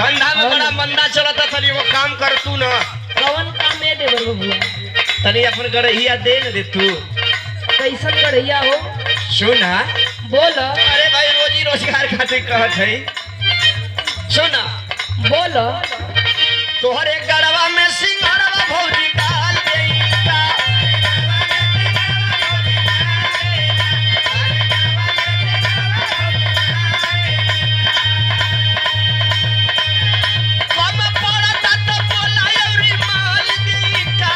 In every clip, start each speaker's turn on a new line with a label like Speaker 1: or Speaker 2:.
Speaker 1: धंधा में बड़ा मंदा चलता तनी वो काम कर तू ना।
Speaker 2: कौन काम है देवर बबुआ?
Speaker 1: तनी अपन गड़हिया दे न दे तू।
Speaker 2: कैसन गढ़िया हो?
Speaker 1: सुना
Speaker 2: बोल।
Speaker 1: अरे भाई रोजी रोजगार खातिर कहत है। सुना
Speaker 2: बोल।
Speaker 1: तोहर एक गड़वा में सिंघाड़वा भौजी डाल देईता। कम पड़ता तो बोला अउरी माल देईता।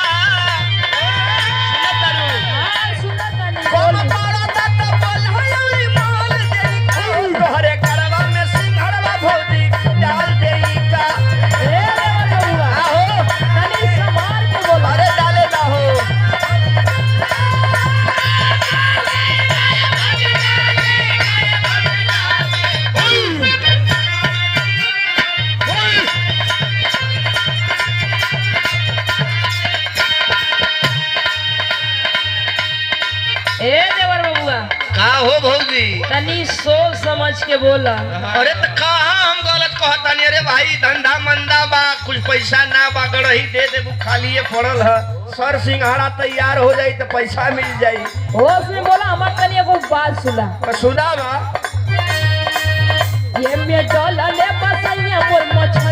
Speaker 1: सुना तारू?
Speaker 2: हाँ सुना तानी।
Speaker 1: कम पड़ता तो बोला अउरी माल देईता। तोहर एक गड़वा में सिंघाड़वा भौजी डाल देईता।
Speaker 2: ए देवर बबुआ,
Speaker 1: आहो
Speaker 2: तनी संभाल के बोल।
Speaker 1: अरे डाले ना हो।
Speaker 2: ए देवर बबुआ,
Speaker 1: का हो भौजी?
Speaker 2: तनी सोच समझ के बोला।
Speaker 1: अरे तो कहाँ हम गलत कहतानी? अरे भाई धंधा मंदा बा, कुछ पैसा ना बा, गड़ही दे देबू खाली पड़ल है। सर सिंघाड़ा तैयार हो जाई तो पैसा मिल जाई।
Speaker 2: होश में बोला। हमार तनी एगो बात सुना।
Speaker 1: तो सुना बा।
Speaker 2: ये में डॉलर ले बसैया मोर मछ